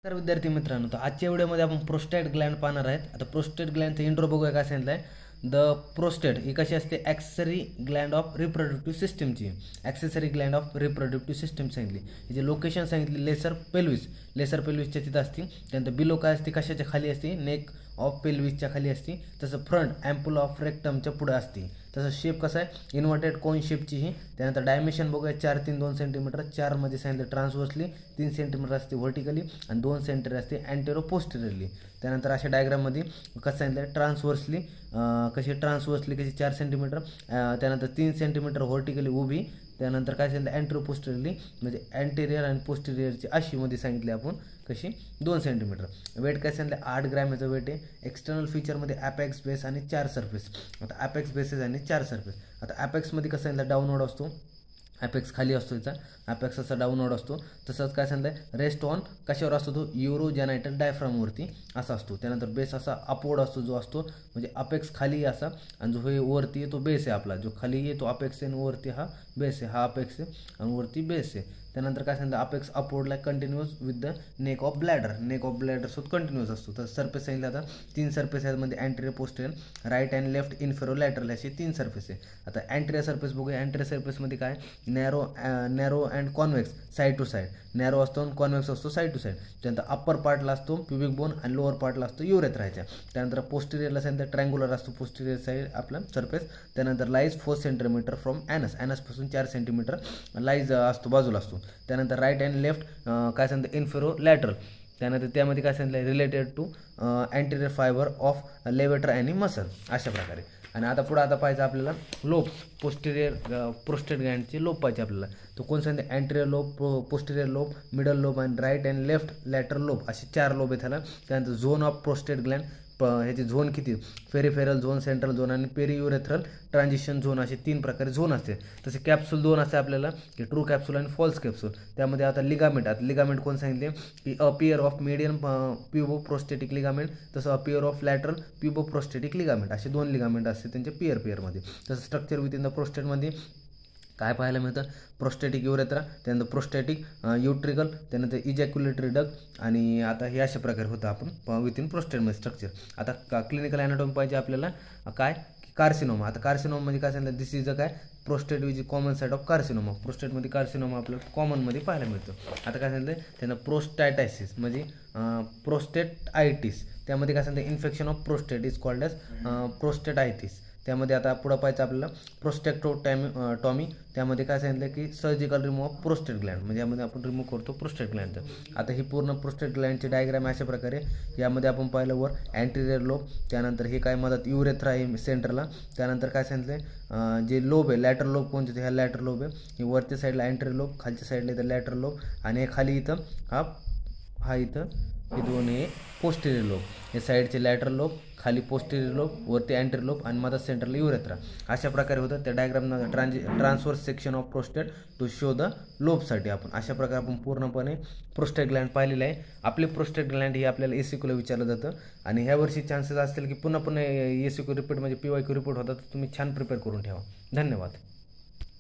तर विद्यार्थी मित्रांनो, तर आजच्या व्हिडिओमध्ये आपण प्रोस्टेट ग्लँड पाहणार आहेत. आता प्रोस्टेट ग्लँडचं इंट्रो बघूया. काय सांगितलं आहे, द प्रोस्टेट ही कशी असते, ॲक्सेसरी ग्लँड ऑफ रिप्रोडक्टिव्ह सिस्टमची. Accessory Gland of reproductive system सांगितली. हिचे लोकेशन सांगितली लेसर पेल्विस. लेसर पेल्विसच्या तिथं असते. त्यानंतर बिलो काय असते, कशाच्या खाली असते, नेक ऑफ पेल्विसच्या खाली असते. तसं फ्रंट ॲम्पुल ऑफ रेक्टमच्या पुढे असते. तसं शेप कसा आहे, इन्व्हर्टेड कोन शेपची ही. त्यानंतर डायमेन्शन बघूया, 4 3 2 सेंटीमीटर. 4 मध्ये सांगितलं ट्रान्सवर्सली, 3 सेंटीमीटर असते व्हर्टिकली आणि 2 सेंटीमीटर असते अँटेरो पोस्टेरियरली. त्यानंतर अशा डायग्राममध्ये कसं सांगितलं, ट्रान्सवर्सली कशी 4 सेंटीमीटर, त्यानंतर 3 सेंटीमीटर व्हर्टिकली उभी. त्यानंतर काय सांगितलं, अँटेरो पोस्टेरियरली म्हणजे अँटेरियर आणि पोस्टेरियरची अशीमध्ये सांगितली आपण कशी 2 सेंटीमीटर. वेट काय सांगितलं, 8 ग्रॅम याचं वेट आहे. एक्सटर्नल फीचरमध्ये ॲपेक्स बेस आणि 4 सरफेस. आता ॲपेक्स बेसेस आणि 4 सरफेस. आता ॲपेक्समध्ये कसं सांगितलं, डाऊनवर्ड असतो. ॲपेक्स खाली असतो याचा, ॲपेक्स असा डाऊनवर्ड असतो. तसंच काय सांगितलं, रेस्ट ऑन कशावर असतो तो, युरोजेनायटल डायफ्रामवरती असा असतो. त्यानंतर बेस असा अपवर्ड असतो जो असतो, म्हणजे अपेक्स खाली असा आणि जो हे वरती आहे तो बेस आहे आपला. जो खाली आहे तो अपेक्स आहे आणि वरती हा बेस आहे. हा अपेक्स आहे आणि वरती बेस आहे. त्यानंतर काय सांगितलं, अपेक्स अपवर्डला continuous with the neck of bladder. Neck of bladder सोबत कंटिन्युअस असतो. तर सरफेस सांगितलं आता 3 सरफेस आहेत, मध्ये anterior posterior right and left inferolateral असे 3 सरफेस आहे. आता अँटेरियर सरफेस बघूया. अँटेरियर सरफेसमध्ये काय, narrow and convex side to side. Narrow असतो आणि कॉन्व्हेक्स असतो साईड टू साईड. त्यानंतर अप्पर पार्टला असतो प्युबिक बोन आणि लोअर पार्टला असतो युरेथ्राच्या. त्यानंतर पोस्टेरियरला सांगितलं ट्रँग्युलर असतो पोस्टेरियर साईड आपला सरफेस. त्यानंतर लाईज 4 सेंटीमीटर फ्रॉम ॲनसपासून 4 सेंटीमीटर लाईज असतो, बाजूला असतो. त्यानंतर राईट अँड लेफ्ट काय सांगतं, इन्फेरो लॅटरल. त्यानंतर त्यामध्ये काय सांगितलं, related to anterior fibre of levator आणि मसल अशा प्रकारे. आणि आता पुढं पाहिजे आपल्याला लोब्स, पोस्टेरियर प्रोस्टेट ग्लँडचे लोब पाहिजे आपल्याला. तो कोण सांगते, anterior lobe, posterior lobe, middle lobe आणि right and left lateral lobe असे 4 लोब आहेत त्याला. त्यानंतर झोन ऑफ प्रोस्टेट ग्लँड, ह्याचे झोन किती, पेरिफेरल झोन, सेंट्रल झोन आणि पेरियुरेथ्रल ट्रान्झिशन झोन असे 3 प्रकारे झोन असते. तसे कॅप्सूल 2 असते आपल्याला, की ट्रू कॅप्सूल आणि फॉल्स कॅप्सूल. त्यामध्ये आता लिगामेंट, आता लिगामेंट कोण सांगितले, की a pair of medium puboprostatic ligament, तसं a pair of lateral puboprostatic ligament असे 2 लिगामेंट असते त्यांचे पेअरमध्ये. तसं स्ट्रक्चर विथ इन द प्रोस्टेटमध्ये काय पाहायला मिळतं, प्रोस्टेटिक युरेथ्रा, त्यानंतर प्रोस्टेटिक युट्रिकल, त्यानंतर इजॅक्युलेटरी डक्ट. आणि आता हे अशा प्रकारे होतं आपण विथ इन प्रोस्टेटमध्ये स्ट्रक्चर. आता क्लिनिकल ॲनाटॉमी पाहिजे आपल्याला, काय कार्सिनोमा. आता कार्सिनोमा म्हणजे काय सांगितलं, दिस इज अ काय, prostate is common site of carcinoma. प्रोस्टेटमध्ये कार्सिनोमा आपल्याला कॉमनमध्ये पाहायला मिळतं. आता काय सांगितलं, त्यांना प्रोस्टॅटायसिस म्हणजे प्रोस्टेटायटिस. त्यामध्ये काय सांगतं, infection of prostate is called as prostatitis. त्यामध्ये आता पुढं पाहायचं आपल्याला प्रोस्टेक्टोटॉमी. त्यामध्ये काय सांगितलं, की surgical remove of prostate Gland, म्हणजे यामध्ये आपण रिमूव्ह करतो प्रोस्टेट ग्लँडचं. आता ही पूर्ण प्रोस्टेट ग्लँडची डायग्राम अशा प्रकारे. यामध्ये आपण पाहिलं वर अँटेरियर लोब, त्यानंतर हे काय मदत युरेथ्रा आहे सेंटरला. त्यानंतर काय सांगितलं, जे लोब आहे लॅटरल लोब कोणते, ते ह्या लॅटरल लोब आहे. हे वरच्या साईडला अँटेरियर लोब, खालच्या साईडला इथं लॅटरल लोब आणि हे खाली इथं हा इथं हे 2 हे पोस्टेरियर लोब. हे साईडचे लॅटरल लोब, खाली पोस्टेरियर लोब, वरती अँटेरियर लोब आणि मदत सेंटरला युरेथ्रा अशा प्रकारे होतं. त्या डायग्रामनं transverse section of prostate to show the लोबसाठी आपण अशा प्रकारे आपण पूर्णपणे प्रोस्टेट ग्लँड पाहिलेलं आहे. आपले प्रोस्टेट ग्लँड ही आपल्याला एसीक्यूला विचारलं जातं. आणि ह्या वर्षी चान्सेस असतील की पुन्हा एसीक्यू रिपीट म्हणजे PYQ रिपोर्ट होतात. तुम्ही छान प्रिपेअर करून ठेवा. धन्यवाद.